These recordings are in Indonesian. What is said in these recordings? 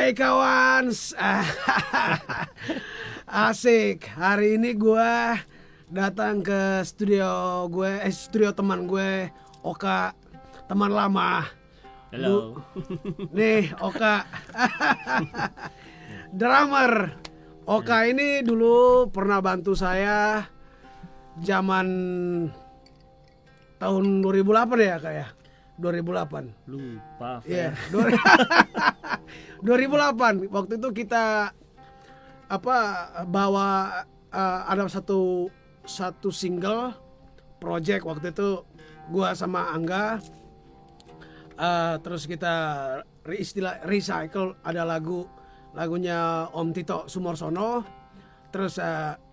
Hai kawan, asik. Hari ini gue datang ke studio teman gue, Oka, teman lama. Halo. Nih Oka, drummer. Oka ini dulu pernah bantu saya zaman tahun 2008 ya kayak 2008. Lupa. Iya, 2008. Waktu itu kita bawa ada satu single project waktu itu gua sama Angga, terus kita recycle, ada lagunya Om Tito Sumorsono, terus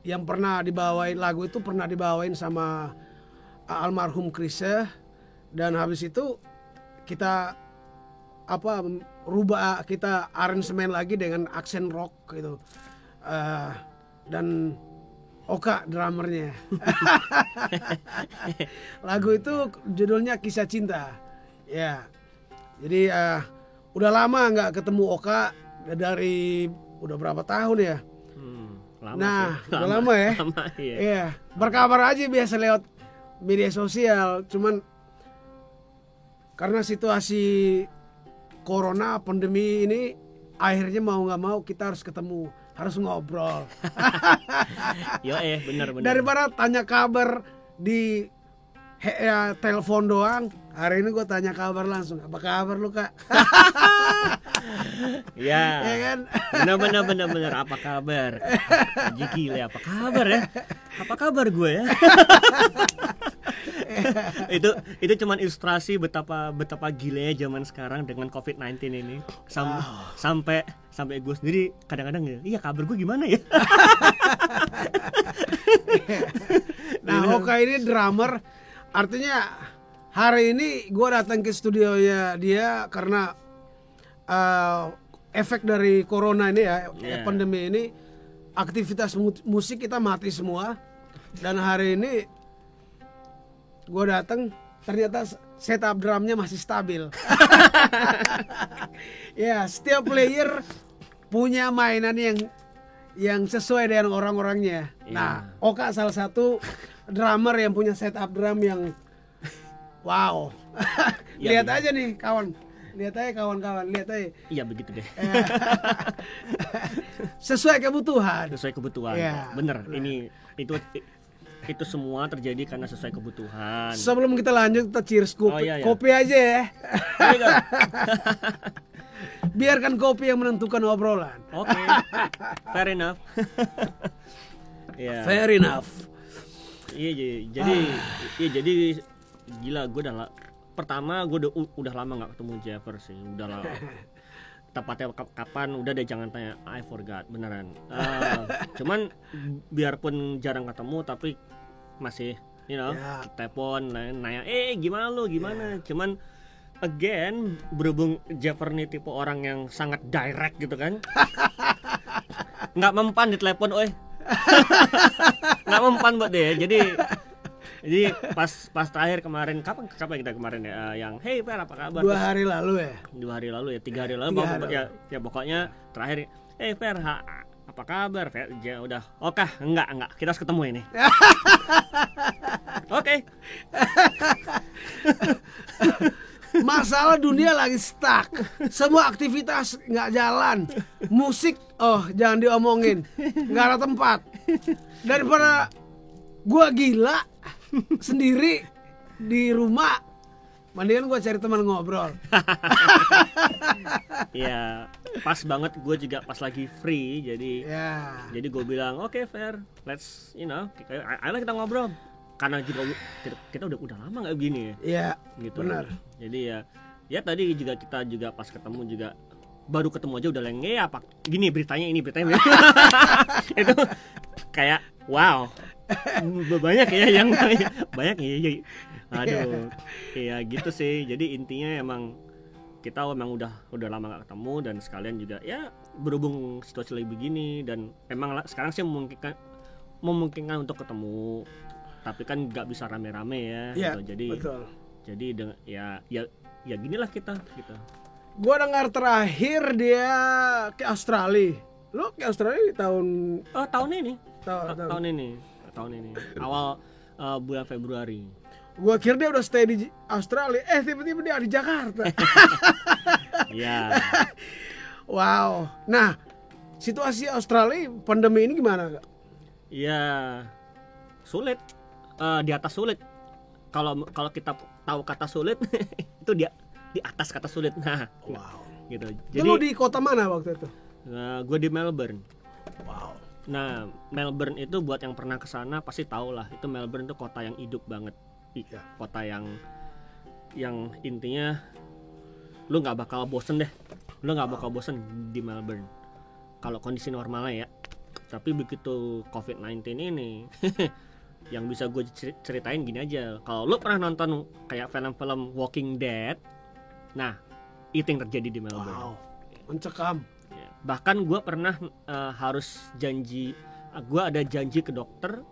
yang pernah dibawain lagu itu pernah dibawain sama almarhum Chrisye, dan habis itu kita rubah, kita aransemen lagi dengan aksen rock gitu, dan Oka drummernya. Lagu itu judulnya Kisah Cinta ya. Jadi udah lama nggak ketemu Oka, dari udah berapa tahun ya. Lama Nah sih. udah lama ya. Lama, iya. Iya, berkabar aja biasa lewat media sosial, cuman karena situasi corona, pandemi ini, akhirnya mau nggak mau kita harus ketemu, harus ngobrol. Yo benar. Daripada tanya kabar di telepon doang, hari ini gue tanya kabar langsung. Apa kabar lu, Kak? Ya. Ya kan? Benar. Apa kabar? Haji Gile, apa kabar ya? Apa kabar gue ya? itu cuman ilustrasi betapa gilenya zaman sekarang dengan COVID-19 ini. Sampai gue sendiri kadang-kadang iya kabar gue gimana ya? Nah, Oka ini drummer, artinya hari ini gue datang ke studionya dia karena efek dari corona ini ya, pandemi ini, aktivitas musik kita mati semua, dan hari ini gue datang ternyata setup drumnya masih stabil. Ya, setiap player punya mainan yang sesuai dengan orang-orangnya. Nah, Oka salah satu drummer yang punya setup drum yang wow. Lihat aja nih kawan. Lihat aja kawan-kawan, lihat aja. Iya begitu deh. Sesuai kebutuhan. Ya. Bener. Ini itu semua terjadi karena sesuai kebutuhan. Sebelum kita lanjut, kita cheers kopi. Iya. Kopi aja ya. Biarkan kopi yang menentukan obrolan. Oke. Fair enough. Yeah. Fair enough. Iya, jadi gila, gue pertama gue udah lama nggak ketemu Jeffer sih, udah lama. Tepatnya kapan udah deh, jangan tanya, I forgot beneran. Cuman biarpun jarang ketemu tapi masih telepon nanya gimana lu cuman again, berhubung Jeffer nih tipe orang yang sangat direct gitu kan. Nggak mempan di telepon nggak mempan buat dia. Jadi pas terakhir kemarin, kapan kita kemarin ya, yang hey Fer apa kabar? 2 hari lalu ya? 3 hari lalu. Ya pokoknya terakhir, hey Fer apa kabar? Fer ya udah, oke, enggak kita harus ketemu ini. Oke. Masalah dunia lagi stuck, semua aktivitas nggak jalan, musik jangan diomongin, nggak ada tempat. Daripada gua gila sendiri di rumah, mendingan gue cari teman ngobrol. Ya pas banget, gue juga pas lagi free, jadi gue bilang oke, Fer, let's ayo kita ngobrol, karena juga kita udah lama nggak begini ya. Iya, gitu. Benar. Jadi ya tadi kita juga pas ketemu juga, baru ketemu aja udah apa gini beritanya itu kayak wow. Banyak ya yang banyak ya. Aduh. Ya gitu sih. Jadi intinya emang kita udah lama gak ketemu, dan sekalian juga ya berhubung situasi lagi begini, dan emang sekarang sih memungkinkan untuk ketemu, tapi kan nggak bisa rame-rame ya. Ya, gitu. Jadi betul. Jadi ya ginilah kita gitu. Gua dengar terakhir dia ke Australia. Lu ke Australia di tahun Tahun ini. tahun. Tahun ini. Awal bulan Februari. Gua kira dia udah stay di Australia. Tiba-tiba dia di Jakarta. Iya. Wow. Nah, situasi Australia pandemi ini gimana, Kak? Iya. Sulit. Di atas sulit. Kalau kita tahu kata sulit itu dia di atas kata sulit. Nah, Wow. gitu. Jadi lu di kota mana waktu itu? Gue di Melbourne. Wow. Nah, Melbourne itu buat yang pernah kesana pasti tahu lah. Itu Melbourne itu kota yang hidup banget. Ya. Kota yang intinya lu nggak bakal bosen deh. Lu nggak bakal bosen di Melbourne. Kalau kondisi normalnya ya. Tapi begitu COVID-19 ini, yang bisa gue ceritain gini aja. Kalau lu pernah nonton kayak film-film Walking Dead, nah itu yang terjadi di Melbourne. Wow. Mencekam. Ya. Bahkan gue pernah harus janji, gue ada janji ke dokter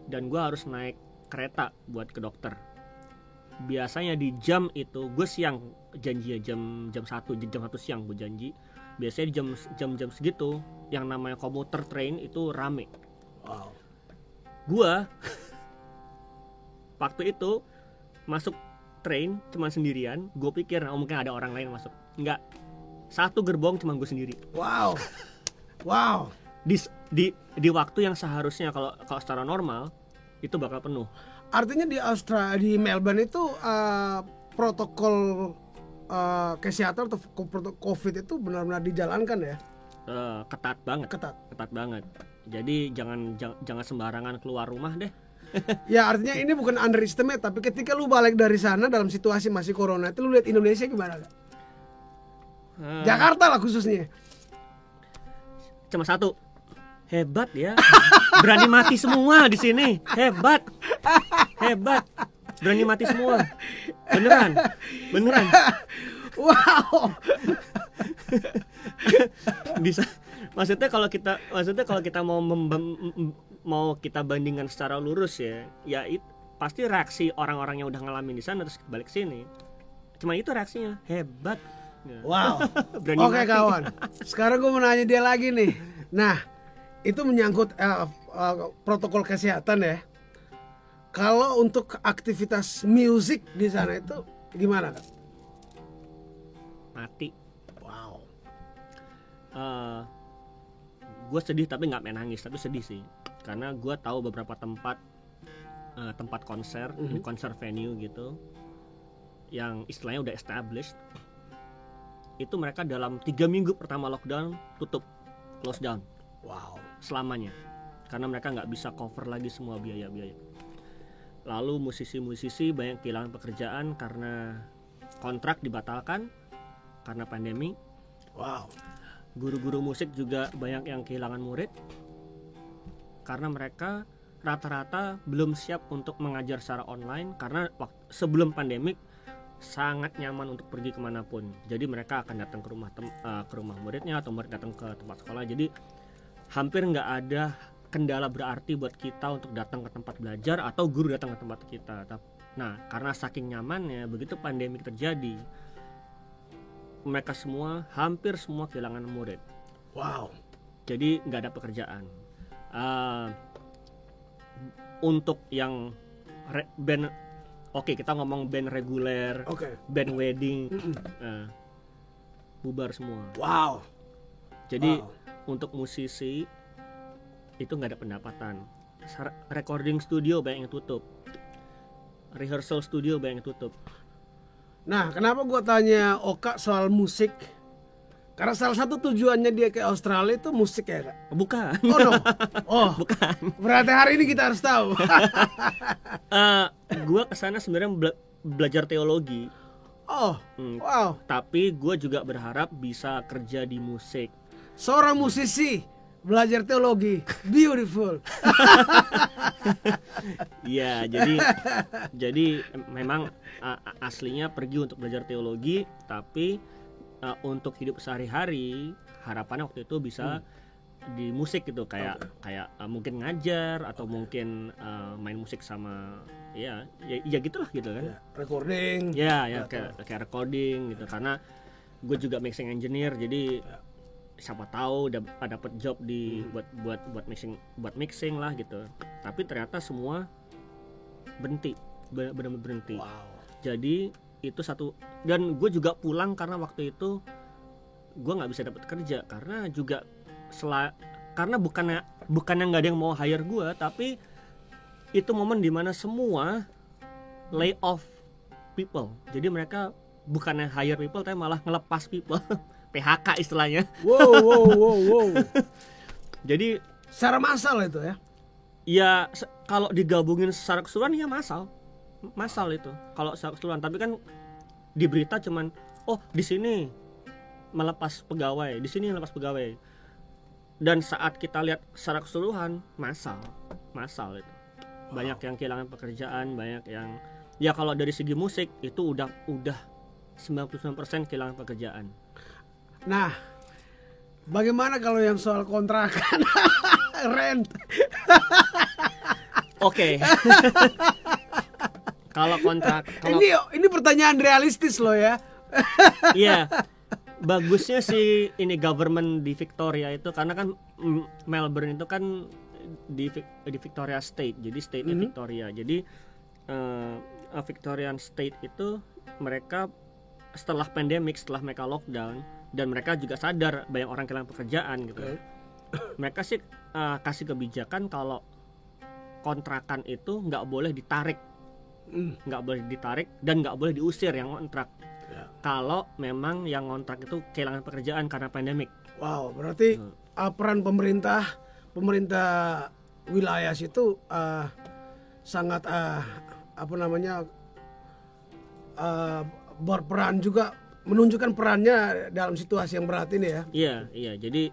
dan gue harus naik kereta buat ke dokter. Biasanya di jam itu gue siang janji ya, jam 1 siang gue janji. Biasanya di jam segitu yang namanya komuter train itu rame. Wow. Gue waktu itu masuk train cuma sendirian. Gue pikir mungkin ada orang lain masuk. Enggak, satu gerbong cuma gue sendiri. Wow. Wow. Di waktu yang seharusnya kalau secara normal itu bakal penuh. Artinya di Australia, di Melbourne itu protokol kesehatan atau COVID itu benar-benar dijalankan ya? Ketat banget. Jadi jangan sembarangan keluar rumah deh. Ya artinya ini bukan underestimate, tapi ketika lu balik dari sana dalam situasi masih corona itu lu lihat Indonesia gimana, Kak? Jakarta lah khususnya. Cuma satu, hebat ya, berani mati semua di sini, hebat, berani mati semua, beneran. Wow. Maksudnya kalau kita mau kita bandingkan secara lurus ya pasti reaksi orang-orang yang udah ngalamin di sana terus balik sini. Cuma itu reaksinya, hebat. Wow. Berani Oke mati. kawan, sekarang gue mau nanya dia lagi nih. Nah, itu menyangkut protokol kesehatan ya. Kalau untuk aktivitas musik di sana itu gimana, Kak? Mati. Wow. Gue sedih tapi nggak menangis, tapi sedih sih karena gue tahu beberapa tempat konser, konser venue gitu yang istilahnya udah established, itu mereka dalam 3 minggu pertama lockdown close down. Wow. Selamanya karena mereka nggak bisa cover lagi semua biaya-biaya. Lalu musisi-musisi banyak kehilangan pekerjaan karena kontrak dibatalkan karena pandemi. Wow. Guru-guru musik juga banyak yang kehilangan murid karena mereka rata-rata belum siap untuk mengajar secara online karena sebelum pandemik sangat nyaman untuk pergi kemanapun. Jadi mereka akan datang ke rumah muridnya atau murid datang ke tempat sekolah. Jadi hampir nggak ada kendala berarti buat kita untuk datang ke tempat belajar atau guru datang ke tempat kita. Nah, karena saking nyamannya, begitu pandemi terjadi, mereka hampir semua kehilangan murid. Wow. Jadi nggak ada pekerjaan. Untuk yang band, oke, kita ngomong band reguler, band wedding, bubar semua. Wow. Jadi untuk musisi itu nggak ada pendapatan. Recording studio banyak yang tutup, rehearsal studio banyak yang tutup. Nah, kenapa gue tanya Oka soal musik? Karena salah satu tujuannya dia ke Australia itu musik ya, Kak? Bukan. Oh no. Oh, bukan. Berarti hari ini kita harus tahu. Gue kesana sebenarnya belajar teologi. Oh, wow. Tapi gue juga berharap bisa kerja di musik. Seorang musisi belajar teologi, beautiful. Iya, jadi memang aslinya pergi untuk belajar teologi, tapi untuk hidup sehari-hari harapannya waktu itu bisa di musik gitu, kayak mungkin ngajar atau mungkin main musik sama ya gitulah gitu kan. Recording. Ya kayak recording gitu, karena gue juga mixing engineer, jadi siapa tahu dapat job di buat mixing lah gitu. Tapi ternyata semua benar-benar berhenti. Wow. Jadi itu satu, dan gue juga pulang karena waktu itu gue nggak bisa dapat kerja karena juga karena bukannya nggak ada yang mau hire gue, tapi itu momen dimana semua lay off people. Jadi mereka bukannya hire people tapi malah ngelepas people. PHK istilahnya. Wow. Jadi secara massal itu ya. Ya kalau digabungin secara keseluruhan ya massal itu. Kalau secara keseluruhan, tapi kan di berita cuman di sini melepas pegawai, di sini melepas pegawai. Dan saat kita lihat secara keseluruhan massal itu. Banyak yang kehilangan pekerjaan, banyak yang ya kalau dari segi musik itu udah 99% kehilangan pekerjaan. Nah, bagaimana kalau yang soal kontrakan rent? Oke. Kalau kontrak, ini pertanyaan realistis loh ya. Iya. Bagusnya sih ini government di Victoria itu, karena kan Melbourne itu kan di Victoria State, jadi state-nya Victoria. Jadi Victorian State itu mereka setelah pandemic, setelah mereka lockdown, dan mereka juga sadar banyak orang kehilangan pekerjaan gitu. Mereka sih kasih kebijakan kalau kontrakan itu nggak boleh ditarik, dan nggak boleh diusir yang kontrak. Kalau memang yang kontrak itu kehilangan pekerjaan karena pandemik. Wow, berarti peran pemerintah wilayah situ sangat berperan juga, menunjukkan perannya dalam situasi yang berat ini ya. Iya. Jadi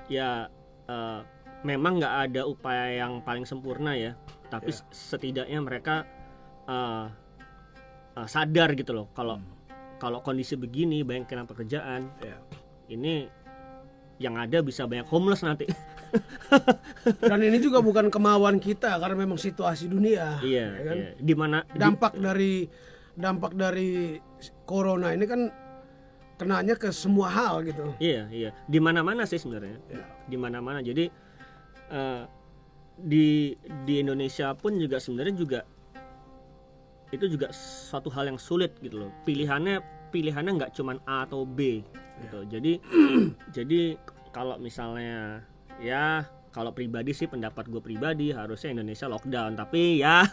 ya memang nggak ada upaya yang paling sempurna ya, tapi setidaknya mereka sadar gitu loh kalau kondisi begini banyak kehilangan pekerjaan. Ini yang ada bisa banyak homeless nanti. Dan ini juga bukan kemauan kita karena memang situasi dunia. Iya, ya kan? Iya. Dimana dampak dari corona ini kan kenanya ke semua hal gitu. Iya. Di mana-mana sih sebenarnya. Di mana-mana. Jadi di Indonesia pun juga sebenarnya juga itu juga suatu hal yang sulit gitu loh. Pilihannya nggak cuman A atau B gitu. Jadi kalau misalnya ya kalau pribadi sih, pendapat gue pribadi harusnya Indonesia lockdown, tapi ya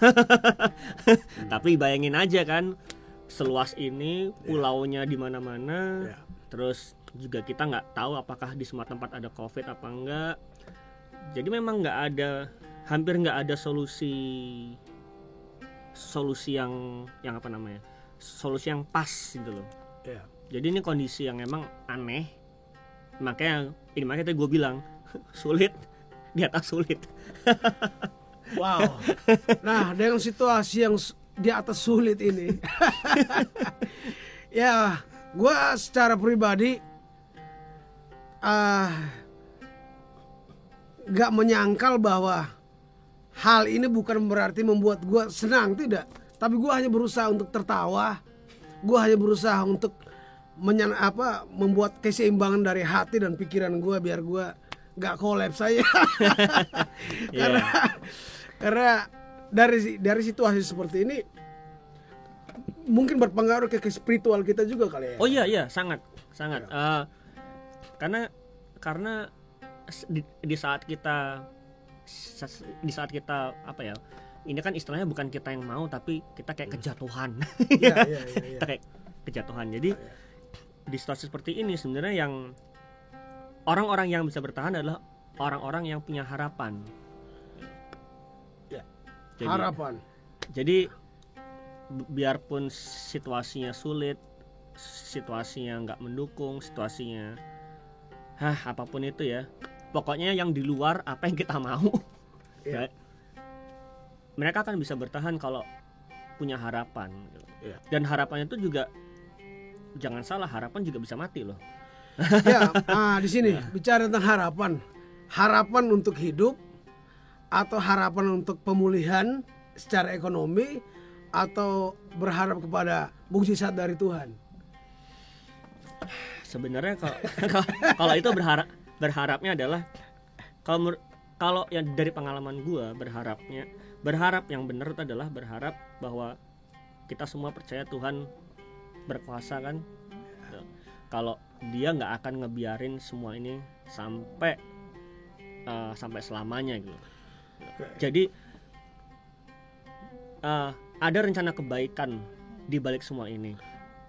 tapi bayangin aja kan seluas ini, pulaunya di mana-mana. Terus juga kita nggak tahu apakah di semua tempat ada COVID apa enggak. Jadi memang hampir nggak ada solusi yang solusi yang pas gitu loh. Jadi ini kondisi yang emang aneh, makanya gue bilang sulit di atas sulit. Wow. Nah, dengan situasi yang di atas sulit ini ya gue secara pribadi gak menyangkal bahwa hal ini bukan berarti membuat gue senang, tidak. Tapi gue hanya berusaha untuk tertawa. Gue hanya berusaha untuk membuat keseimbangan dari hati dan pikiran gue biar gue gak kolaps saya. Karena dari situasi seperti ini mungkin berpengaruh ke spiritual kita juga kali ya. Oh iya, sangat. Karena di saat kita apa ya, ini kan istilahnya bukan kita yang mau, tapi kita kayak kejatuhan. Kita kayak kejatuhan. Jadi di situasi seperti ini sebenarnya yang orang-orang yang bisa bertahan adalah orang-orang yang punya harapan. Harapan. Jadi biarpun situasinya sulit, situasinya nggak mendukung, situasinya apapun itu ya, pokoknya yang di luar apa yang kita mau, mereka akan bisa bertahan kalau punya harapan. Dan harapannya itu juga, jangan salah, harapan juga bisa mati loh. Di sini bicara tentang harapan untuk hidup, atau harapan untuk pemulihan secara ekonomi, atau berharap kepada mukjizat dari Tuhan. Sebenarnya kalau itu berharapnya adalah kalau yang dari pengalaman gue berharap yang benar itu adalah berharap bahwa kita semua percaya Tuhan berkuasa kan. Kalau dia nggak akan ngebiarin semua ini sampai selamanya gitu. Jadi ada rencana kebaikan di balik semua ini.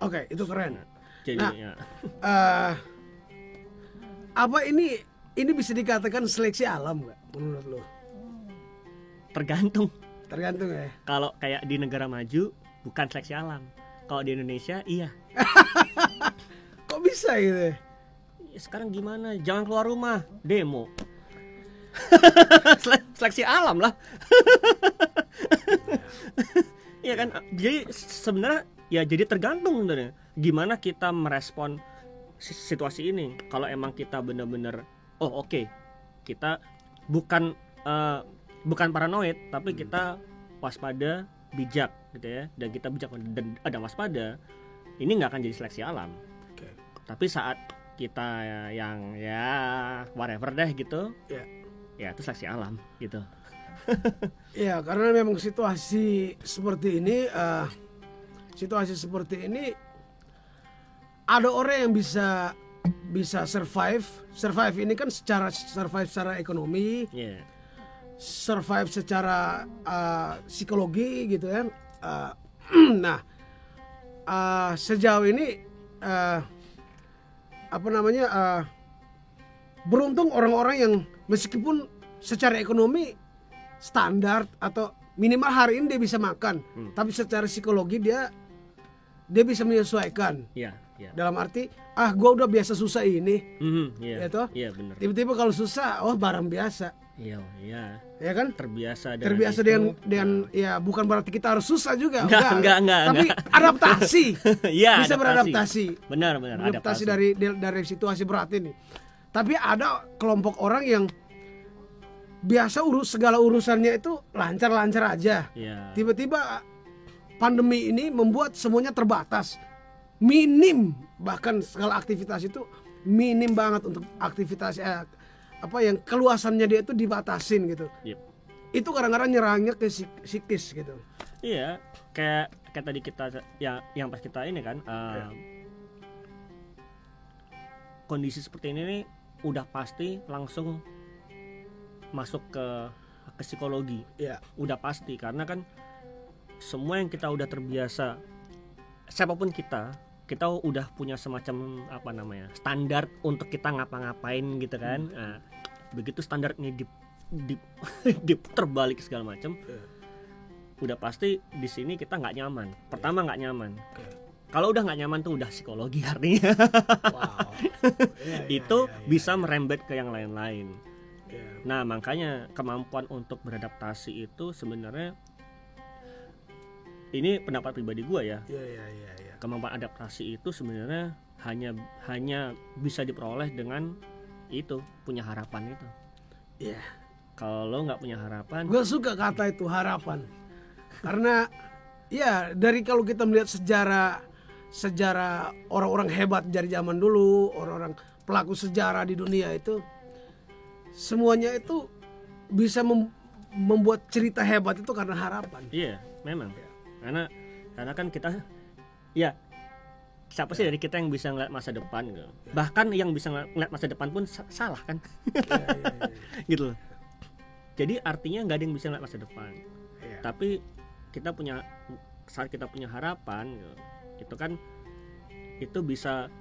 Oke, itu keren. Jadi ya. Apa ini bisa dikatakan seleksi alam nggak menurut lo? Tergantung ya. Kalau kayak di negara maju bukan seleksi alam. Kalau di Indonesia iya. Kok bisa gitu? Ya, sekarang gimana? Jangan keluar rumah, demo. Seleksi alam lah. Iya kan? Jadi sebenarnya ya jadi tergantung sebenarnya gimana kita merespon situasi ini. Kalau emang kita benar-benar oke, kita bukan paranoid tapi kita waspada, bijak gitu ya, dan kita bijak dan ada waspada, ini nggak akan jadi seleksi alam. Tapi saat kita yang ya whatever deh gitu, ya itu seleksi alam gitu. Ya karena memang situasi seperti ini ada orang yang bisa survive ini kan survive secara ekonomi, survive secara psikologi gitu kan. Nah sejauh ini beruntung orang-orang yang meskipun secara ekonomi standar atau minimal hari ini dia bisa makan, tapi secara psikologi dia bisa menyesuaikan. Dalam arti gue udah biasa susah ini, ya toh. Bener. Tiba-tiba kalau susah, barang biasa. Ya kan? Terbiasa dengan ya bukan berarti kita harus susah juga. Enggak. Tapi adaptasi. Bisa adaptasi. beradaptasi. Benar. Adaptasi dari situasi berat ini. Tapi ada kelompok orang yang biasa segala urusannya itu lancar-lancar aja. Tiba-tiba pandemi ini membuat semuanya terbatas. Minim, bahkan segala aktivitas itu minim banget untuk aktivitas yang keluasannya dia itu dibatasin gitu. Itu kadang-kadang nyerangnya ke psikis gitu. Iya, kayak tadi kita yang pas kita ini kan kondisi seperti ini nih udah pasti langsung masuk ke psikologi. Udah pasti karena kan semua yang kita udah terbiasa, siapapun kita udah punya semacam standar untuk kita ngapa-ngapain gitu kan. Nah, begitu standarnya diputar balik segala macam, udah pasti di sini kita nggak nyaman. Pertama nggak nyaman. Kalau udah nggak nyaman tuh udah psikologi artinya. Itu bisa merembet ke yang lain-lain. Nah makanya kemampuan untuk beradaptasi itu sebenarnya, ini pendapat pribadi gue ya. Kemampuan adaptasi itu sebenarnya hanya bisa diperoleh dengan itu, punya harapan itu. Kalau nggak punya harapan, gue suka kata itu harapan, karena dari kalau kita melihat sejarah orang-orang hebat dari zaman dulu, orang-orang pelaku sejarah di dunia itu, semuanya itu bisa membuat cerita hebat itu karena harapan. Memang. Karena kan kita, siapa sih dari kita yang bisa ngeliat masa depan gitu. Bahkan yang bisa ngeliat masa depan pun salah kan. Gitu loh. Jadi artinya nggak ada yang bisa ngeliat masa depan. Tapi saat kita punya harapan gitu, itu kan itu bisa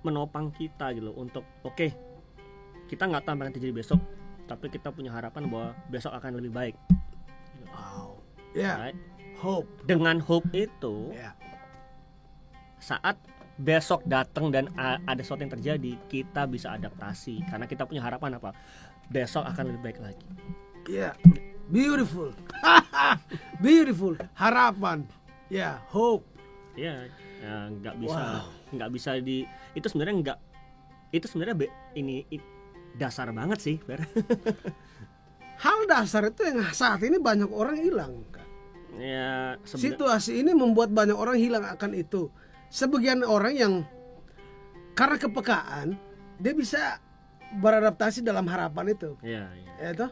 menopang kita gitu untuk kita nggak tahu apa yang terjadi besok, tapi kita punya harapan bahwa besok akan lebih baik. Right? Hope. Dengan hope itu, saat besok datang dan ada sesuatu yang terjadi, kita bisa adaptasi karena kita punya harapan apa? Besok akan lebih baik lagi. Beautiful. Beautiful. Harapan. Hope. Nggak bisa itu sebenarnya ini dasar banget sih. Hal dasar itu yang saat ini banyak orang hilang kan. Situasi ini membuat banyak orang hilang akan itu. sebagian orang yang karena kepekaan dia bisa beradaptasi dalam harapan itu. Iya. Ya toh?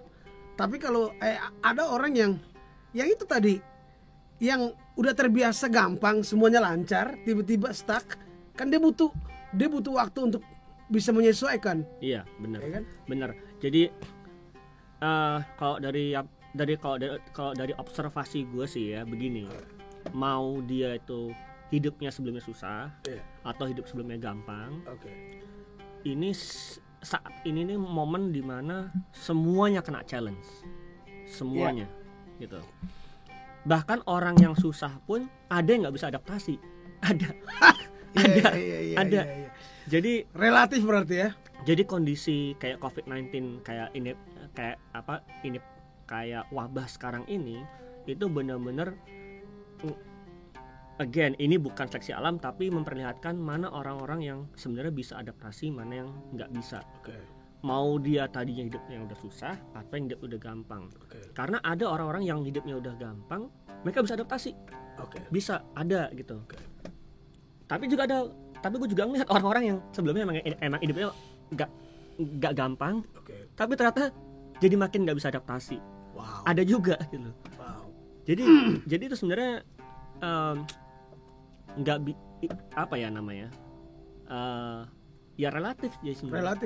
Tapi kalau ada orang yang itu tadi yang udah terbiasa gampang, semuanya lancar, tiba-tiba stuck, kan dia butuh waktu untuk bisa menyesuaikan. Iya, benar. Ya kan? Benar. Jadi kalau dari observasi gue sih ya begini. Mau dia itu hidupnya sebelumnya susah atau hidup sebelumnya gampang. Ini saat ini nih momen dimana semuanya kena challenge, semuanya gitu. Bahkan orang yang susah pun ada yang nggak bisa adaptasi, ada. Jadi relatif berarti ya. Jadi kondisi kayak COVID-19 kayak wabah sekarang ini itu benar-benar again ini bukan seleksi alam tapi memperlihatkan mana orang-orang yang sebenarnya bisa adaptasi, mana yang nggak bisa. Mau dia tadinya hidupnya udah susah atau yang hidup udah gampang. Karena ada orang-orang yang hidupnya udah gampang, mereka bisa adaptasi. Bisa ada gitu. Tapi gue juga ngeliat orang-orang yang sebelumnya emang hidupnya nggak gampang, tapi ternyata jadi makin nggak bisa adaptasi. Ada juga gitu. Jadi itu sebenarnya ya relatif jadi sebenarnya.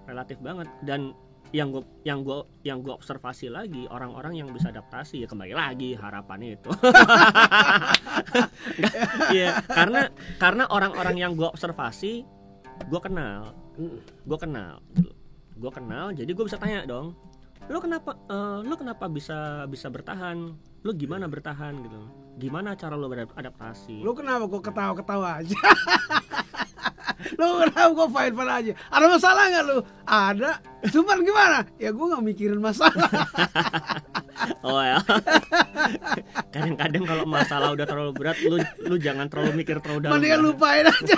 Relatif banget. Dan yang gue observasi lagi orang-orang yang bisa adaptasi ya kembali lagi harapannya itu. Ya karena orang-orang yang gue observasi gue kenal jadi gue bisa tanya dong, lu kenapa bisa bertahan, lu gimana bertahan gitu, gimana cara lu beradaptasi, lu kenapa kok ketawa aja. Lu kenapa kok fine aja, ada masalah nggak lu? Ada, cuman gimana ya gue nggak mikirin masalah. Oh ya. Kadang-kadang kalau masalah udah terlalu berat lu jangan terlalu mikir terlalu dalam. Mendingan lupain aja.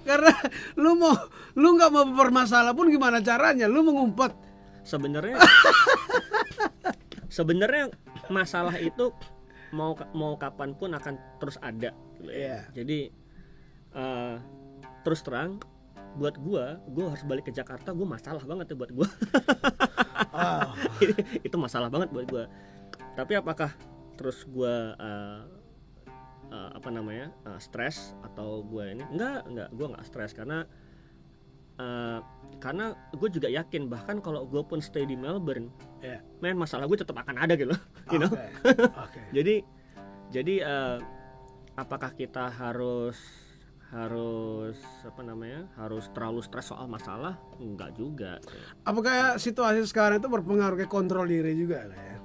Karena lu nggak mau bermasalah pun gimana caranya lu mengumpet. Sebenarnya masalah itu mau kapan pun akan terus ada. Jadi terus terang buat gue harus balik ke Jakarta, gue masalah banget ya buat gue. Itu masalah banget buat gue. Tapi apakah terus gue stres atau gue ini? Enggak, gue nggak stres karena gue juga yakin bahkan kalau gue pun stay di Melbourne, masalah gue tetap akan ada gitu, you know. Jadi apakah kita harus terlalu stres soal masalah? Enggak juga. Apakah situasi sekarang itu berpengaruh ke kontrol diri juga lah ya?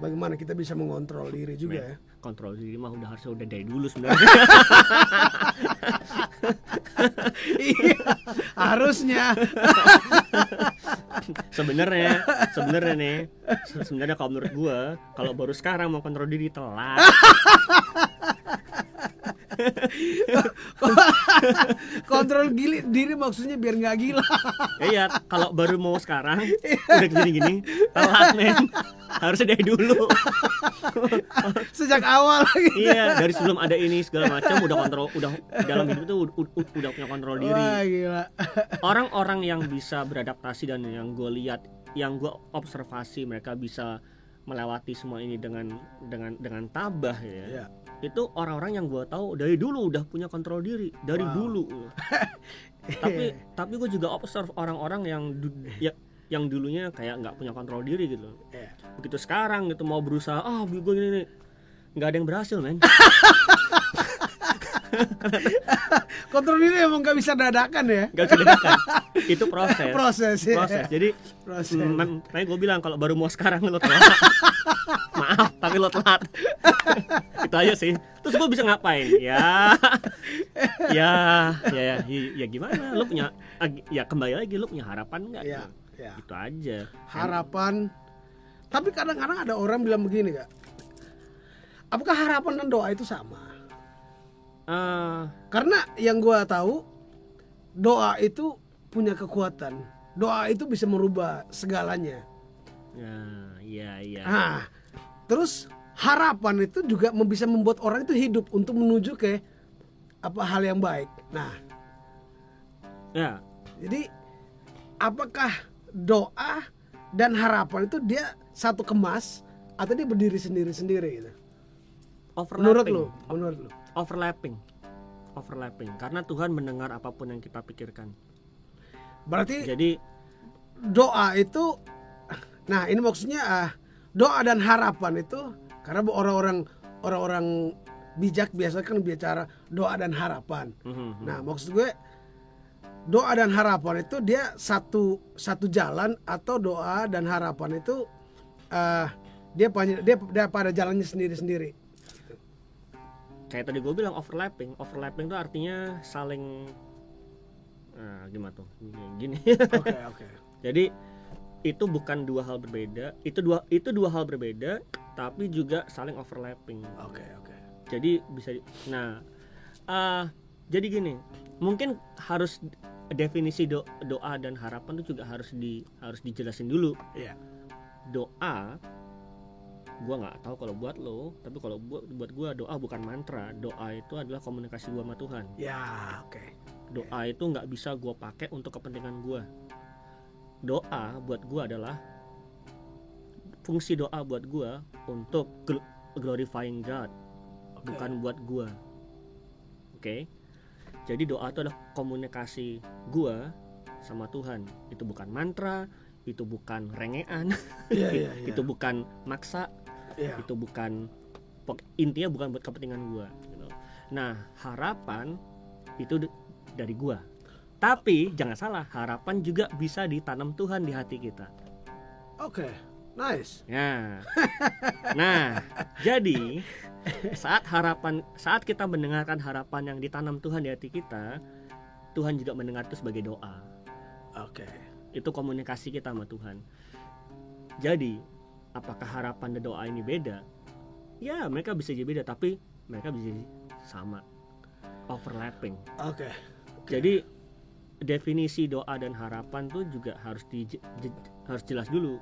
Bagaimana kita bisa mengontrol diri juga ya? Kontrol diri mah udah dari dulu sebenarnya. Iya, harusnya. Sebenarnya kalau menurut gue, kalau baru sekarang mau kontrol diri telat. Kontrol diri maksudnya biar nggak gila. Iya, kalau baru mau sekarang udah gini telat men. Harusnya dari dulu. Sejak awal gitu. Iya, dari sebelum ada ini segala macam udah dalam hidup itu udah punya kontrol diri. Wah, gila. Orang-orang yang bisa beradaptasi dan yang gue lihat, yang gue observasi mereka bisa melewati semua ini dengan tabah ya. Itu orang-orang yang gue tahu dari dulu udah punya kontrol diri dari dulu. Tapi gue juga observe orang-orang yang dulunya kayak nggak punya kontrol diri gitu. Begitu sekarang gitu mau berusaha, gue gini nggak ada yang berhasil men. Kontrol diri emang nggak bisa dadakan ya? Nggak bisa dadakan. Itu proses. Jadi makanya gue bilang kalau baru mau sekarang lo telat. Maaf tapi lo telat. Itu aja sih. Terus gue bisa ngapain? Ya gimana? Lo punya kembali lagi lo punya harapan nggak? Itu aja. Harapan. Tapi kadang-kadang ada orang bilang begini Kak. Apakah harapan dan doa itu sama? Karena yang gue tahu doa itu punya kekuatan. Doa itu bisa merubah segalanya. Iya. Terus harapan itu juga bisa membuat orang itu hidup untuk menuju ke hal yang baik. Nah, Ya, jadi apakah doa dan harapan itu dia satu kemas atau dia berdiri sendiri-sendiri gitu? Menurut lu? Overlapping. Karena Tuhan mendengar apapun yang kita pikirkan. Berarti Jadi doa itu, nah ini maksudnya doa dan harapan itu, karena orang-orang bijak biasa kan bicara doa dan harapan. Nah maksud gue doa dan harapan itu dia satu jalan, atau doa dan harapan itu dia pada jalannya sendiri-sendiri. kayak tadi gue bilang overlapping itu artinya saling gimana tuh gini. Oke. Jadi itu bukan dua hal berbeda, itu dua hal berbeda tapi juga saling overlapping. Oke. Jadi bisa jadi gini, mungkin harus definisi doa dan harapan itu juga harus dijelasin dulu. Iya. Doa gua nggak tahu kalau buat lo, tapi kalau buat gua doa bukan mantra. Doa itu adalah komunikasi gua sama Tuhan. Ya, oke. Doa itu nggak bisa gua pakai untuk kepentingan gua. Doa buat gua adalah fungsi doa buat gua untuk glorifying God, bukan buat gua. Oke? Jadi doa itu adalah komunikasi gua sama Tuhan. Itu bukan mantra, itu bukan rengean, itu bukan maksa, itu bukan, intinya bukan buat kepentingan gua gitu. Nah, harapan itu dari gua. Tapi jangan salah, harapan juga bisa ditanam Tuhan di hati kita. Oke, nice. Ya. Nah, jadi saat kita mendengarkan harapan yang ditanam Tuhan di hati kita, Tuhan juga mendengar itu sebagai doa. Oke. Itu komunikasi kita sama Tuhan. Jadi, apakah harapan dan doa ini beda? Ya, mereka bisa jadi beda, tapi mereka bisa jadi sama. Overlapping. Oke. Jadi, definisi doa dan harapan tuh juga harus jelas dulu.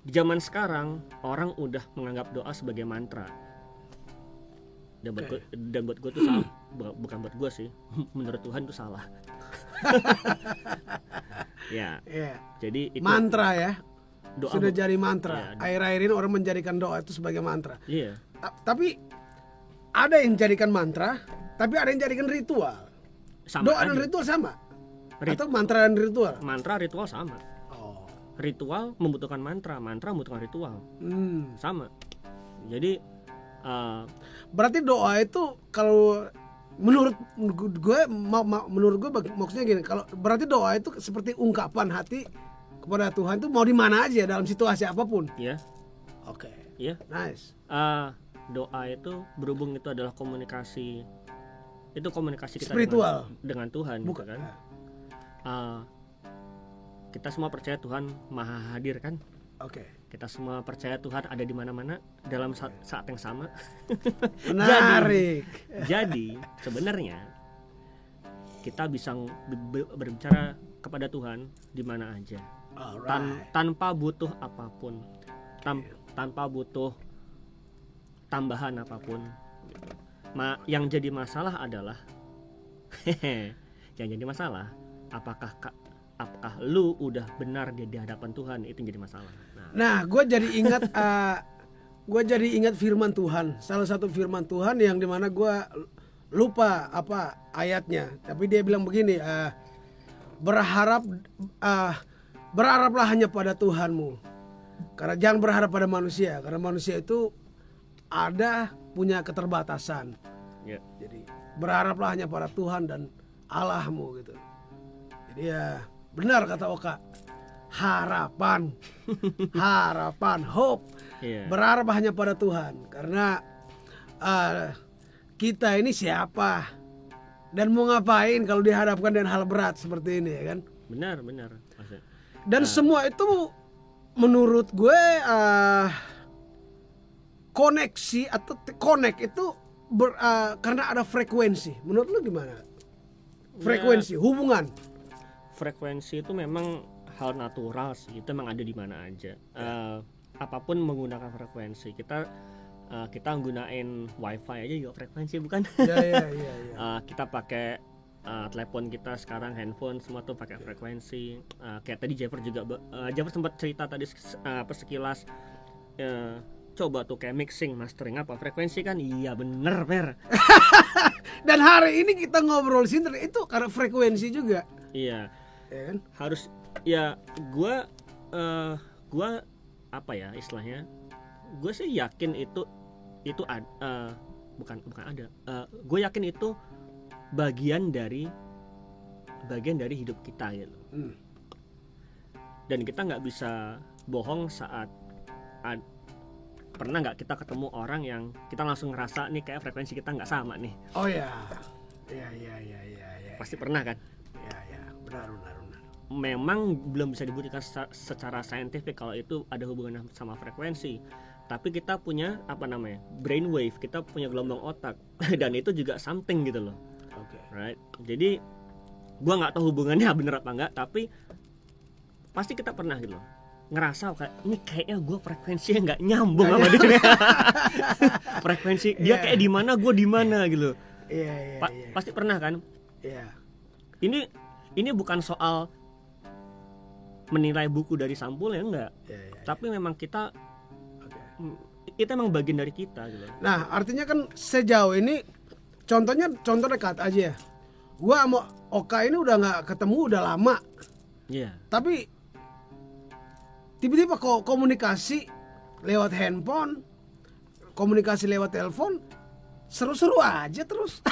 Di zaman sekarang orang udah menganggap doa sebagai mantra. Dan buat gue tuh salah. Bukan buat gue sih. Menurut Tuhan itu salah. Ya. Jadi itu mantra ya. Doa sudah jadi mantra. Ya, Akhir-akhir ini orang menjadikan doa itu sebagai mantra. Iya. Tapi ada yang jadikan mantra, tapi ada yang jadikan ritual. Sama doa aja. dan ritual sama? Atau mantra dan ritual? Mantra ritual sama. Ritual membutuhkan mantra membutuhkan ritual. Sama. Jadi berarti doa itu kalau menurut gue maksudnya gini, kalau berarti doa itu seperti ungkapan hati kepada Tuhan itu mau di mana aja dalam situasi apapun. Iya. Oke. Iya. Nice. Doa itu berhubung itu adalah komunikasi. Itu komunikasi kita spiritual dengan Tuhan. Bukan gitu kan. Kita semua percaya Tuhan Maha Hadir kan? Oke. Kita semua percaya Tuhan ada di mana-mana dalam saat yang sama. Menarik. Jadi sebenarnya kita bisa berbicara kepada Tuhan di mana aja. Tanpa butuh apapun. Tanpa butuh tambahan apapun. Yang jadi masalah adalah apakah lu udah benar di hadapan Tuhan, itu yang jadi masalah. Nah, gue jadi ingat firman Tuhan. Salah satu firman Tuhan yang dimana gue lupa apa ayatnya, tapi dia bilang begini, berharaplah hanya pada Tuhanmu, karena jangan berharap pada manusia, karena manusia itu punya keterbatasan. Jadi berharaplah hanya pada Tuhan dan Allahmu gitu. Jadi ya benar kata Oka, harapan, hope, berharap hanya pada Tuhan, karena kita ini siapa dan mau ngapain kalau dihadapkan dengan hal berat seperti ini, ya kan? Benar. Dan semua itu menurut gue koneksi atau connect itu karena ada frekuensi. Menurut lu gimana? Frekuensi, hubungan. Frekuensi itu memang hal natural sih, itu memang ada di mana aja. apapun menggunakan frekuensi. Kita gunain wifi aja juga frekuensi, bukan? Iya. Kita pakai telepon kita sekarang, handphone semua tuh pakai frekuensi. Kayak tadi Jaffer sempat cerita tadi sekilas, coba tuh kayak mixing, mastering apa frekuensi kan, iya bener Fer. Dan hari ini kita ngobrol sini itu karena frekuensi juga. Iya. Ya kan? Harus ya gua apa ya istilahnya? Gue sih yakin itu bukan ada. Gue yakin itu bagian dari hidup kita gitu. Dan kita nggak bisa bohong saat pernah nggak kita ketemu orang yang kita langsung ngerasa nih kayak frekuensi kita nggak sama nih. Oh ya. Iya. Pasti pernah kan? Iya, benar. Memang belum bisa dibuktikan secara saintifik kalau itu ada hubungannya sama frekuensi. Tapi kita punya brainwave, kita punya gelombang otak dan itu juga something gitu loh. Oke. Right? Jadi gua nggak tahu hubungannya bener apa enggak, tapi pasti kita pernah gitu loh ngerasa kayak ini kayaknya gue frekuensinya nggak nyambung sama dia. Frekuensi dia kayak di mana, gue di mana gitu. Iya. Pasti pernah kan? Iya. Ini bukan soal menilai buku dari sampulnya enggak. Iya. Tapi memang itu emang bagian dari kita gitu. Nah, artinya kan sejauh ini contoh dekat aja ya. Gua sama Oka ini udah nggak ketemu udah lama. Iya. Tapi tiba-tiba kok komunikasi lewat handphone, komunikasi lewat telepon, seru-seru aja terus.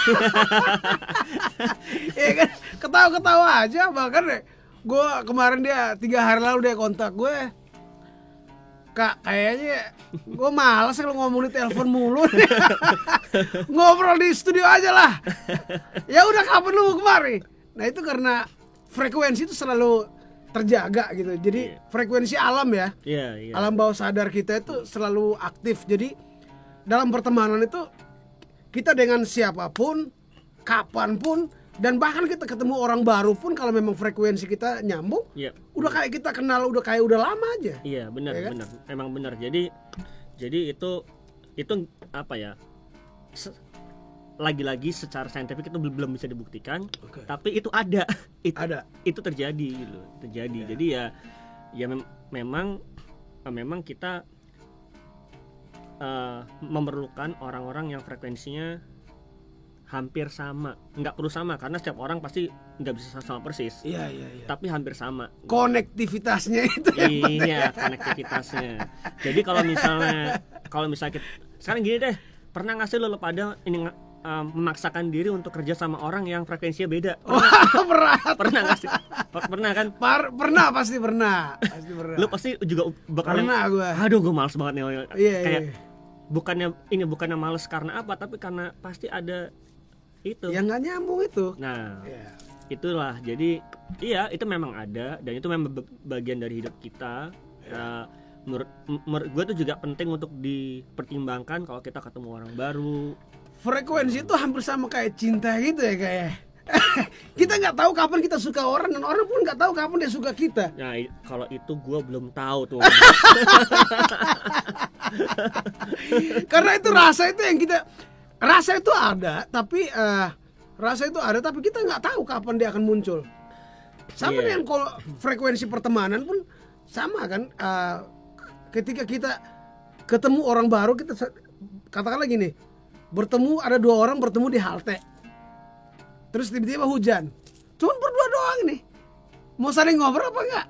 Ya kan, ketawa-ketawa aja. Bahkan gue kemarin 3 hari lalu dia kontak gue, Kak, kayaknya gue malas kalau ngomong di telepon mulu. Ngobrol di studio aja lah. Ya udah, kapan lu kemari? Nah itu karena frekuensi itu selalu terjaga gitu. Jadi frekuensi alam ya. Iya. Alam bawah sadar kita itu selalu aktif. Jadi dalam pertemanan itu kita dengan siapapun, kapanpun, dan bahkan kita ketemu orang baru pun kalau memang frekuensi kita nyambung, udah kayak kita kenal, udah lama aja. Iya, benar, ya kan? Benar. Emang benar. Jadi itu apa ya? Lagi-lagi secara saintifik itu belum bisa dibuktikan, tapi itu ada. Itu terjadi gitu. Jadi memang kita memerlukan orang-orang yang frekuensinya hampir sama. Nggak perlu sama karena setiap orang pasti nggak bisa sama persis. Iya. Tapi hampir sama. Konektivitasnya itu konektivitasnya. Jadi kalau misalnya kita, sekarang gini deh, pernah nggak sih lo pada ini memaksakan diri untuk kerja sama orang yang frekuensinya beda? Pernah nggak sih? Pernah kan? Pasti pernah. Lo pasti juga bakalan. Pernah gue. Aduh, gue malas banget nih. Iya. Bukannya malas karena apa, tapi karena pasti ada itu. Yang nggak nyambung itu. Nah, itulah. Jadi, iya itu memang ada dan itu memang bagian dari hidup kita. Menurut gue itu juga penting untuk dipertimbangkan kalau kita ketemu orang baru. Frekuensi itu hampir sama kayak cinta gitu ya kayak. Kita nggak tahu kapan kita suka orang dan orang pun nggak tahu kapan dia suka kita. Nah, kalau itu gue belum tahu tuh. Karena itu rasa itu ada, tapi kita nggak tahu kapan dia akan muncul. Sama dengan kalau frekuensi pertemanan pun sama kan. Ketika kita ketemu orang baru, kita katakanlah gini, ada 2 orang bertemu di halte, terus tiba-tiba hujan, cuman berdua doang nih, mau saling ngobrol apa enggak?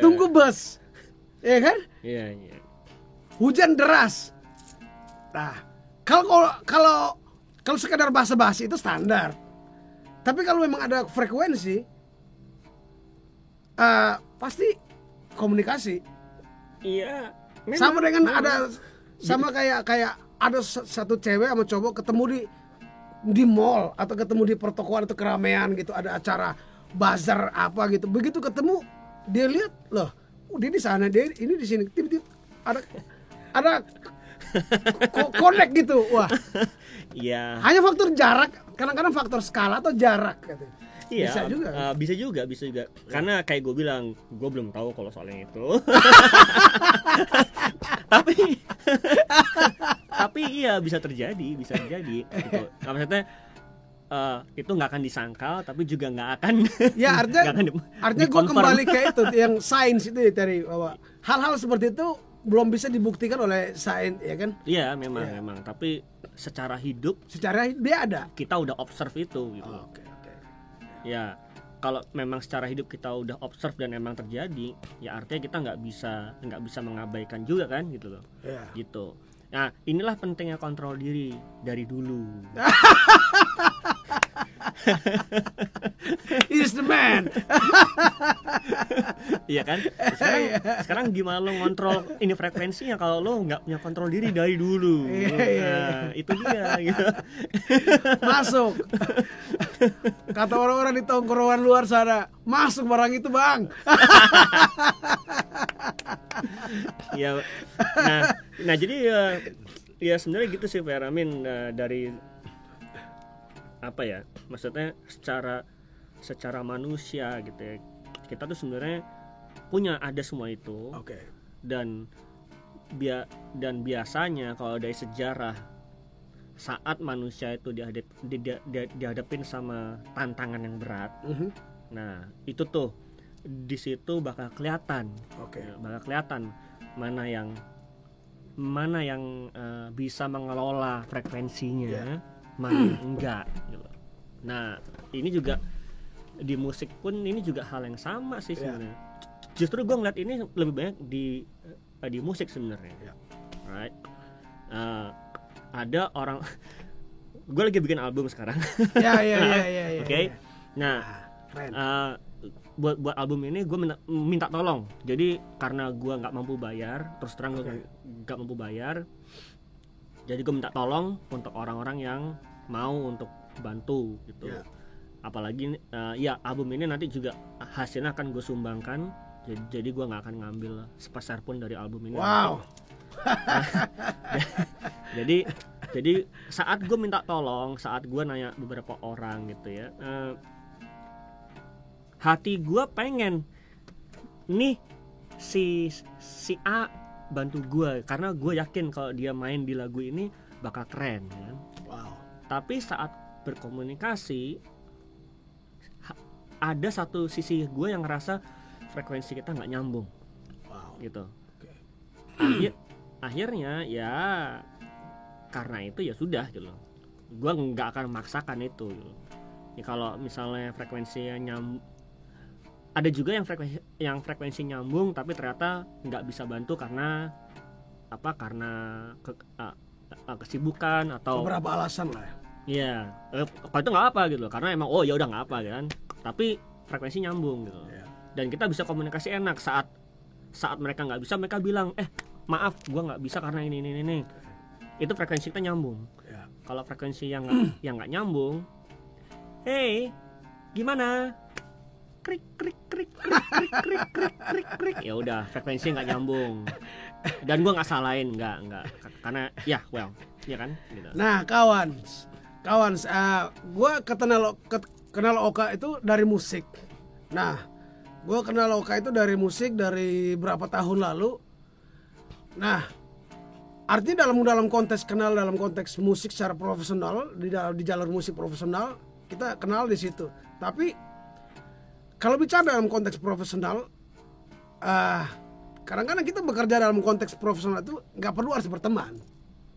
Tunggu bus, ya kan? Iya. Hujan deras. Nah, kalau sekadar basa-basi itu standar. Tapi kalau memang ada frekuensi, pasti komunikasi. Iya. Sama dengan sama kayak ada satu cewek sama cowok ketemu di mall atau ketemu di pertokoan atau keramaian gitu, ada acara bazar apa gitu. Begitu ketemu, dia lihat loh, dia di sana, dia ini di sini, tiba-tiba ada connect gitu. Wah. Iya. Hanya faktor jarak, kadang-kadang faktor skala atau jarak gitu. Iya, Bisa juga. Bisa juga. Karena kayak gue bilang, gue belum tahu kalau soalnya itu. tapi tapi iya bisa terjadi gitu. Nah, maksudnya itu nggak akan disangkal, tapi juga nggak akan Ya artinya gue di-confirm. kembali ke itu yang sains itu ya, tadi bahwa hal-hal seperti itu belum bisa dibuktikan oleh sains, ya kan? Iya memang. Tapi secara hidup Secara dia ada. kita udah observe itu gitu. Oke. Ya kalau memang secara hidup kita udah observe dan emang terjadi, ya artinya kita nggak bisa mengabaikan juga kan gitu loh. Ya. Gitu. Nah inilah pentingnya kontrol diri dari dulu. He's the man. Iya kan? Sekarang gimana lo ngontrol ini frekuensinya kalau lo nggak punya kontrol diri dari dulu? Nah, itu dia gitu. Masuk. Kata orang-orang di tongkrongan luar sana, masuk barang itu, Bang. Ya, nah jadi ya sebenarnya gitu sih Pak Ramin, dari apa ya? Maksudnya secara manusia gitu ya. Kita tuh sebenarnya ada semua itu. Oke. Dan biasanya kalau dari sejarah, saat manusia itu dihadapin sama tantangan yang berat, nah itu tuh di situ bakal kelihatan, bakal kelihatan mana yang bisa mengelola frekuensinya, mana yang enggak gitu. Nah ini juga di musik pun ini juga hal yang sama sih sebenarnya. Justru gue ngeliat ini lebih banyak di musik sebenarnya. Right? Ada orang, gue lagi bikin album sekarang. Ya. Oke. Nah, buat album ini gue minta tolong. Jadi karena gue nggak mampu bayar, terus terang gue nggak mampu bayar. Jadi gue minta tolong untuk orang-orang yang mau untuk bantu gitu. Apalagi album ini nanti juga hasilnya akan gue sumbangkan. Jadi gue nggak akan ngambil sepeser pun dari album ini. Wow. Jadi saat gue minta tolong, saat gue nanya beberapa orang gitu ya, hati gue pengen nih si A bantu gue karena gue yakin kalau dia main di lagu ini bakal keren kan? Wow. Tapi saat berkomunikasi ada satu sisi gue yang ngerasa frekuensi kita nggak nyambung. Wow. Gitu. Akhirnya ya karena itu ya sudah gitu. Gue nggak akan memaksakan itu gitu. Ya kalau misalnya frekuensinya nyambung, ada juga yang frekuensi nyambung tapi ternyata nggak bisa bantu karena kesibukan atau beberapa alasan lah. Iya, kalau itu nggak apa gitu loh, karena emang ya udah nggak apa kan. Tapi frekuensi nyambung gitu. Dan kita bisa komunikasi enak saat mereka nggak bisa, mereka bilang maaf gue nggak bisa karena ini. Itu frekuensi kita nyambung. Kalau frekuensi yang nggak nyambung, hey gimana, krik ya udah frekuensi nggak nyambung. Dan gue nggak salahin, nggak karena ya kan gitu. Nah kawan, gue kenal Oka itu dari musik. Nah gue kenal Oka itu dari musik dari berapa tahun lalu. Nah artinya dalam konteks musik secara profesional, di jalur musik profesional kita kenal di situ. Tapi kalau bicara dalam konteks profesional, kadang-kadang kita bekerja dalam konteks profesional itu nggak perlu harus berteman.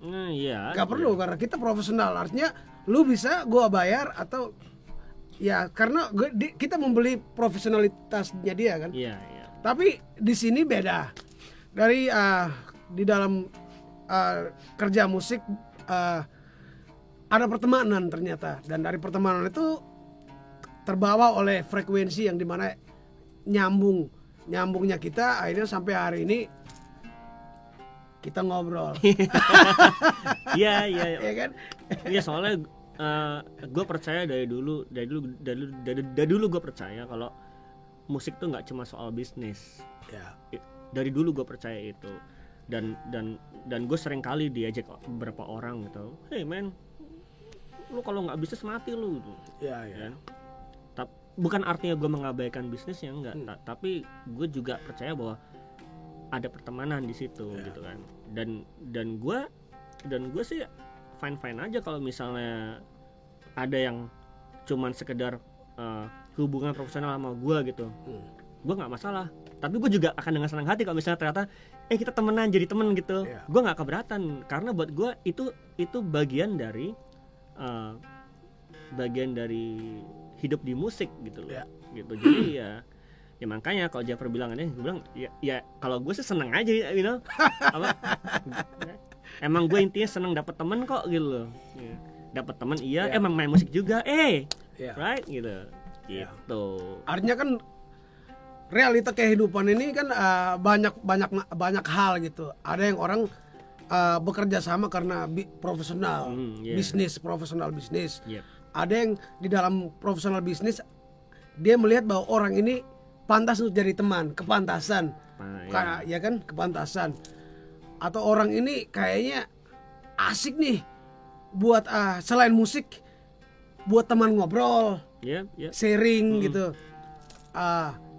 Nggak perlu karena kita profesional. Artinya lu bisa gua bayar atau ya karena kita membeli profesionalitasnya dia kan. Tapi di sini beda. Dari di dalam kerja musik ada pertemanan ternyata, dan dari pertemanan itu terbawa oleh frekuensi yang dimana nyambungnya kita, akhirnya sampai hari ini kita ngobrol. Iya kan? Iya soalnya gue percaya dari dulu gue percaya kalau musik tuh nggak cuma soal bisnis. Dari dulu gue percaya itu. Dan gue sering kali diajak beberapa orang gitu, hey man, lu kalau nggak bisnis mati lu gitu. bukan artinya gue mengabaikan bisnisnya enggak, tapi gue juga percaya bahwa ada pertemanan di situ gitu kan. Dan gue sih fine aja kalau misalnya ada yang cuman sekedar hubungan profesional sama gue gitu. Gue nggak masalah, tapi gue juga akan dengan senang hati kalau misalnya ternyata kita temenan jadi temen gitu. Gue nggak keberatan, karena buat gue itu bagian dari hidup di musik gitu loh. Gitu. Jadi ya makanya kalau Jafar bilang gue bilang ya kalau gue sih seneng aja, you know. Emang gue intinya seneng dapet temen kok gitu loh. Dapet temen emang main musik juga right gitu. Gitu. Artinya kan realita kehidupan ini kan banyak hal gitu. Ada yang orang bekerja sama karena profesional, profesional bisnis. Ada yang di dalam profesional bisnis dia melihat bahwa orang ini pantas untuk jadi teman, kepantasan. Ya kan, kepantasan. Atau orang ini kayaknya asik nih buat selain musik buat teman ngobrol, sharing gitu.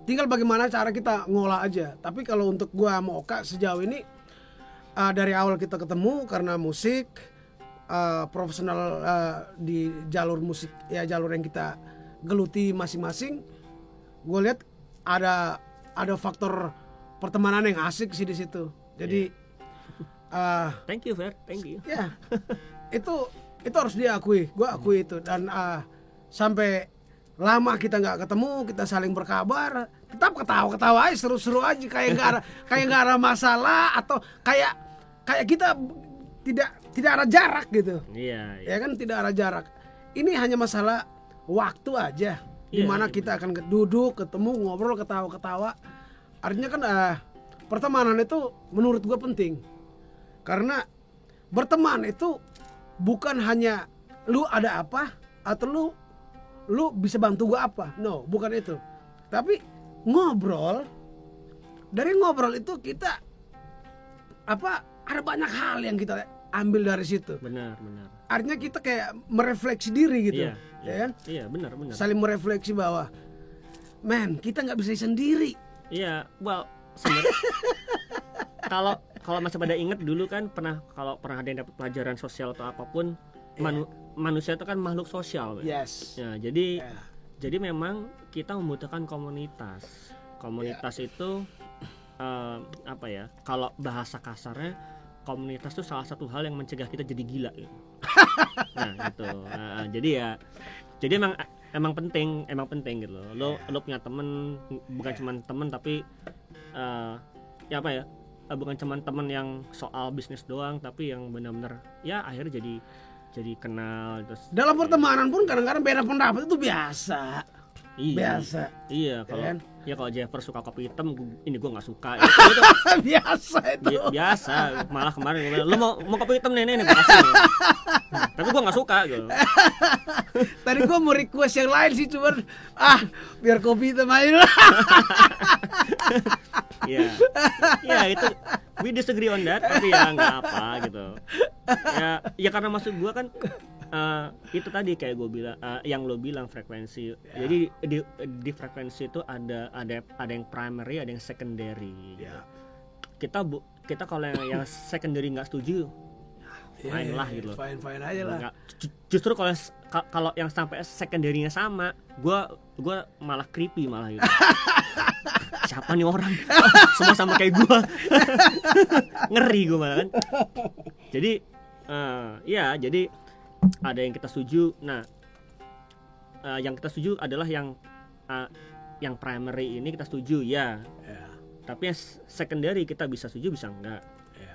Tinggal bagaimana cara kita ngolah aja. Tapi kalau untuk gua sama Oka sejauh ini dari awal kita ketemu karena musik profesional di jalur musik, ya jalur yang kita geluti masing-masing. Gue lihat ada faktor pertemanan yang asik sih di situ. Jadi thank you Fer, thank you. Ya itu harus diakui, gue akui itu. Dan sampai lama kita nggak ketemu, kita saling berkabar, tetap ketawa-ketawa aja, seru-seru aja, kayak nggak ada masalah, atau kayak kita tidak ada jarak gitu. Ya kan, tidak ada jarak. Ini hanya masalah waktu aja, dimana kita akan duduk, ketemu, ngobrol, ketawa-ketawa. Artinya kan pertemanan itu menurut gue penting, karena berteman itu bukan hanya lu ada apa atau lu bisa bantu gue apa, no, bukan itu. Tapi ngobrol, dari ngobrol itu kita ada banyak hal yang kita ambil dari situ. Benar. Artinya kita kayak merefleksi diri gitu, ya kan? Iya, benar. Saling merefleksi bahwa, kita nggak bisa sendiri. Iya, well, sebenarnya kalau masih pada ingat dulu kan kalau pernah ada yang dapat pelajaran sosial atau apapun, manusia itu kan makhluk sosial. Yes. Ya, jadi memang kita membutuhkan komunitas. Komunitas itu kalau bahasa kasarnya, komunitas itu salah satu hal yang mencegah kita jadi gila gitu. Gitu. Jadi emang penting gitu loh. Lo punya temen, bukan cuma temen tapi bukan cuma temen yang soal bisnis doang, tapi yang benar-benar akhirnya jadi kenal. Terus dalam pertemanan pun kadang-kadang beda pendapat itu biasa. Biasa. Iya, kalau Jafar suka kopi hitam, ini gue nggak suka. Biasa itu. Biasa. Malah kemarin gue bilang, lu mau kopi hitam nih gue kasih. Tapi gue nggak suka gitu. Tadi gue mau request yang lain sih, cuman biar kopi hitam aja. Ya itu we disagree on that, tapi ya nggak apa gitu. Ya karena maksud gue kan itu tadi kayak gue bilang, yang lo bilang frekuensi. Jadi di frekuensi itu ada yang primary, ada yang secondary. Kita kalau yang secondary nggak setuju, fine lah gitu. Fine aja lah. Justru kalau yang sampai secondary-nya sama, gue malah creepy malah gitu. Siapa nih orang? Semua sama kayak gue. Ngeri gue malah kan. Jadi jadi ada yang kita setuju. Nah, yang kita setuju adalah yang primary ini kita setuju tapi yang secondary kita bisa setuju bisa enggak.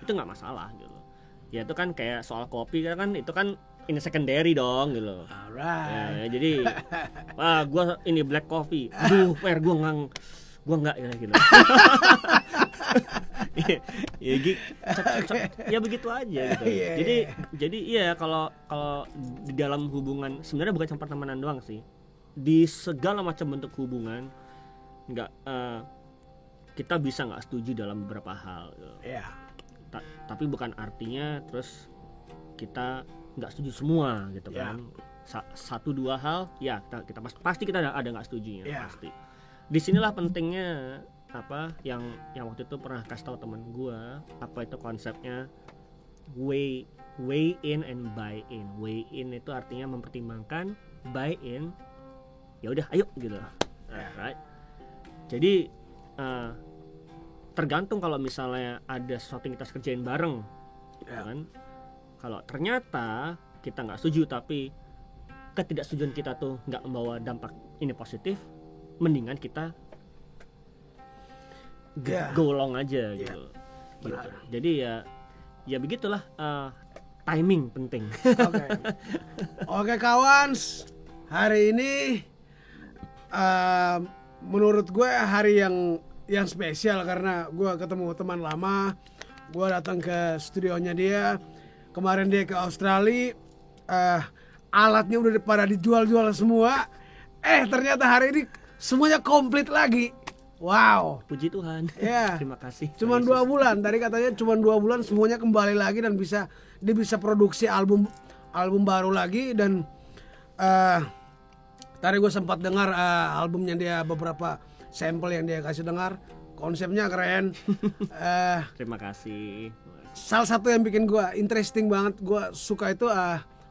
Itu nggak masalah gitu. Ya itu kan kayak soal kopi kan, itu kan ini secondary dong gitu. Alright. Jadi gue ini black coffee. Aduh, fair gue nggak gitu. Ya begitu aja gitu. Jadi kalau di dalam hubungan sebenarnya bukan cuma pertemanan doang sih. Di segala macam bentuk hubungan kita bisa nggak setuju dalam beberapa hal. Gitu. Tapi bukan artinya terus kita nggak setuju semua gitu kan. satu dua hal ya kita pasti kita ada nggak setujunya, Yeah. pasti. Disinilah pentingnya apa yang waktu itu pernah kasih tahu teman gua, apa itu konsepnya weigh in and buy in. Weigh in itu artinya mempertimbangkan, buy in ya udah ayo gitu. Right? Jadi tergantung kalau misalnya ada sesuatu yang kita kerjain bareng, kan? Kalau ternyata kita nggak setuju tapi ketidaksetujuan kita tuh nggak membawa dampak ini positif, mendingan kita go along aja gitu. Gitu. Jadi ya begitulah, timing penting. Oke kawans, hari ini menurut gue hari yang spesial karena gue ketemu teman lama. Gue datang ke studionya dia. Kemarin dia ke Australia, alatnya udah pada dijual-jual semua. Ternyata hari ini semuanya komplit lagi. Wow. Puji Tuhan. Ya. Terima kasih. Cuman 2 bulan. Tadi katanya cuman 2 bulan semuanya kembali lagi dan dia bisa produksi album baru lagi. Dan tadi gue sempat dengar albumnya dia, beberapa sampel yang dia kasih dengar. Konsepnya keren. Terima kasih. Salah satu yang bikin gue interesting banget, gue suka itu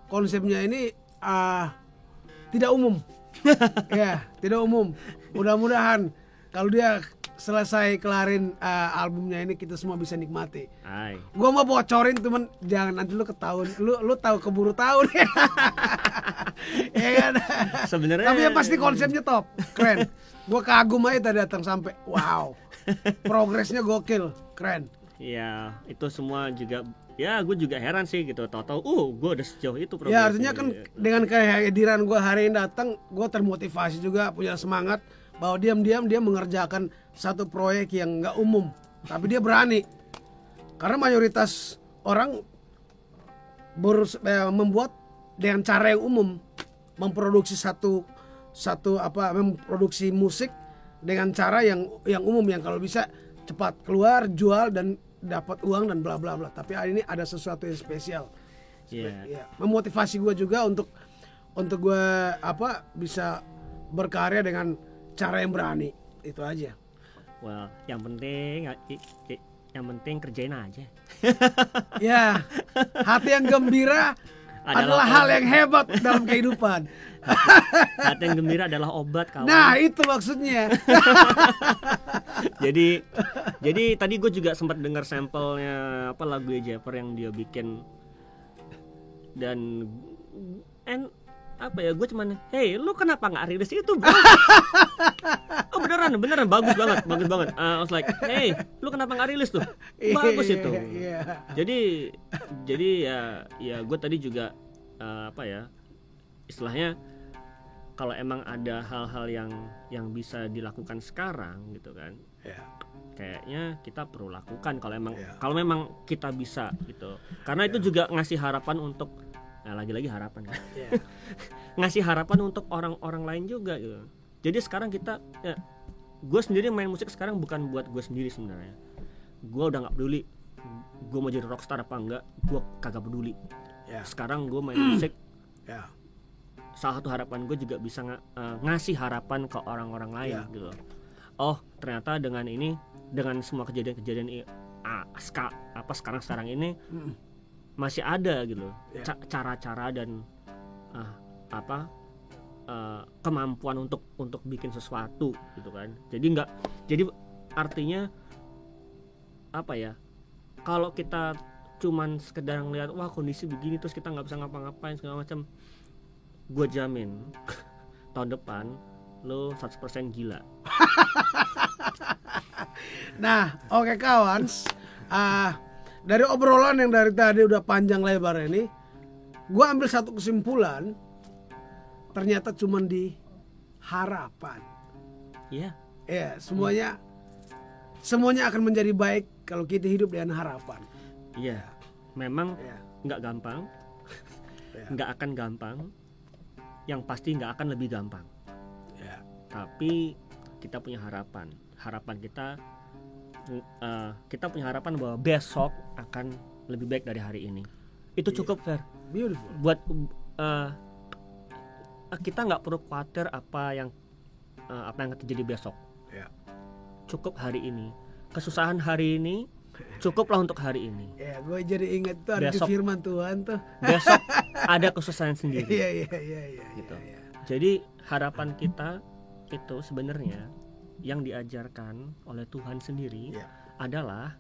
konsepnya ini tidak umum. Ya, tidak umum. Mudah-mudahan kalau dia selesai kelarin albumnya ini kita semua bisa nikmati. Gue mau bocorin temen, jangan nanti lu ketahuan, lu tahu keburu tahu deh. Ya kan? Sebenarnya. Tapi ya pasti konsepnya top, keren. Gue kagum aja tadi datang sampai, wow, progresnya gokil, keren. Ya itu semua juga, ya gue juga heran sih gitu, tahu-tahu gue udah sejauh itu progresnya. Ya artinya kan dengan kehadiran gue hari ini datang, gue termotivasi juga, punya semangat bahwa diam-diam dia mengerjakan satu proyek yang nggak umum, tapi dia berani. Karena mayoritas orang membuat dengan cara yang umum, memproduksi memproduksi musik dengan cara yang umum, yang kalau bisa cepat keluar, jual dan dapat uang dan bla bla bla. Tapi hari ini ada sesuatu yang spesial. Yeah. Memotivasi gue juga untuk gue bisa berkarya dengan cara yang berani. Itu aja. Well, yang penting kerjain aja. Ya, hati yang gembira adalah hal yang hebat dalam kehidupan. Hati yang gembira adalah obat, kawan. Nah, itu maksudnya. Jadi tadi gue juga sempat dengar sampelnya lagu Jepper yang dia bikin, dan gue cuman, hey, lu kenapa nggak rilis itu, bro? Oh beneran bagus banget. I was like, hey, lu kenapa nggak rilis tuh? Bagus itu. Jadi ya gue tadi juga istilahnya kalau emang ada hal-hal yang bisa dilakukan sekarang gitu kan, kayaknya kita perlu lakukan kalau memang kita bisa gitu, karena itu juga ngasih harapan untuk lagi-lagi harapan kan. Ngasih harapan untuk orang-orang lain juga gitu. Jadi sekarang kita gue sendiri main musik sekarang bukan buat gue sendiri sebenarnya. Gue udah nggak peduli gue mau jadi rockstar apa enggak, gue kagak peduli. Sekarang gue main musik. Salah satu harapan gue juga bisa ngasih harapan ke orang-orang lain gitu. Oh ternyata dengan semua kejadian-kejadian sekarang ini masih ada gitu cara-cara dan kemampuan untuk bikin sesuatu gitu kan. Jadi artinya kalau kita cuman sekedar ngeliat wah kondisi begini terus kita nggak bisa ngapa-ngapain segala macam, gue jamin tahun depan lo 100% gila. Nah, oke kawan, dari obrolan yang dari tadi udah panjang lebar ini, gue ambil satu kesimpulan, ternyata cuma di harapan. Semuanya akan menjadi baik kalau kita hidup dengan harapan. Memang nggak gampang, nggak akan gampang, yang pasti nggak akan lebih gampang. Tapi kita punya harapan kita punya harapan bahwa besok akan lebih baik dari hari ini. Itu cukup, Fer. Beautiful. Buat kita nggak perlu khawatir apa yang akan terjadi besok. Ya. Cukup hari ini, kesusahan hari ini cukuplah untuk hari ini. Ya, gue jadi inget tuh ada di Besok. firman Tuhan tuh. Besok ada kesusahan sendiri. Iya. Gitu. Iya. Jadi harapan kita itu sebenarnya yang diajarkan oleh Tuhan sendiri Ya. adalah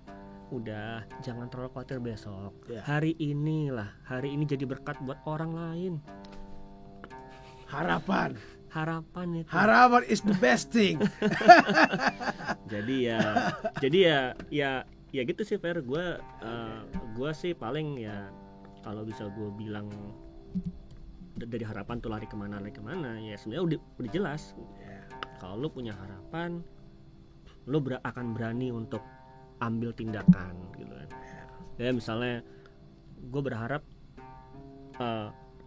udah jangan terlalu khawatir besok. Ya. Hari ini jadi berkat buat orang lain. Harapan is the best thing. Jadi ya gitu sih Fer. Gue sih paling ya kalau bisa gue bilang dari harapan tuh lari kemana ya sebenarnya udah jelas. Kalau lu punya harapan, lu akan berani untuk ambil tindakan gitu kan. Ya misalnya gue berharap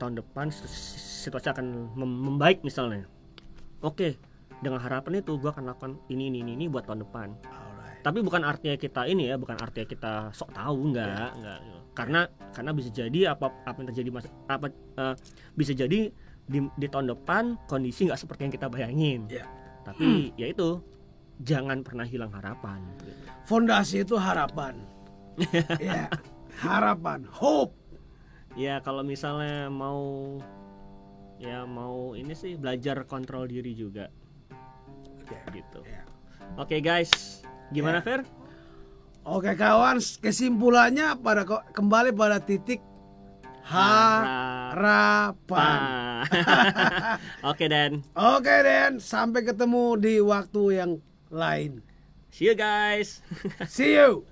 tahun depan situasi akan membaik misalnya. Oke, dengan harapan itu gue akan lakukan ini buat tahun depan. Alright. Tapi bukan artinya kita bukan artinya kita sok tahu enggak. Karena bisa jadi apa yang terjadi bisa jadi di tahun depan kondisi nggak seperti yang kita bayangin. Ya. Tapi ya itu jangan pernah hilang harapan. Gitu. Fondasi itu harapan. Ya, harapan, hope. Ya kalau misalnya mau ini sih belajar kontrol diri juga. Oke. Gitu. Ya. Oke guys, gimana Ya. Fer? Oke kawan, kesimpulannya kembali pada titik harapan. Oke Dan. Oke Den, sampai ketemu di waktu yang lain. See you guys. See you.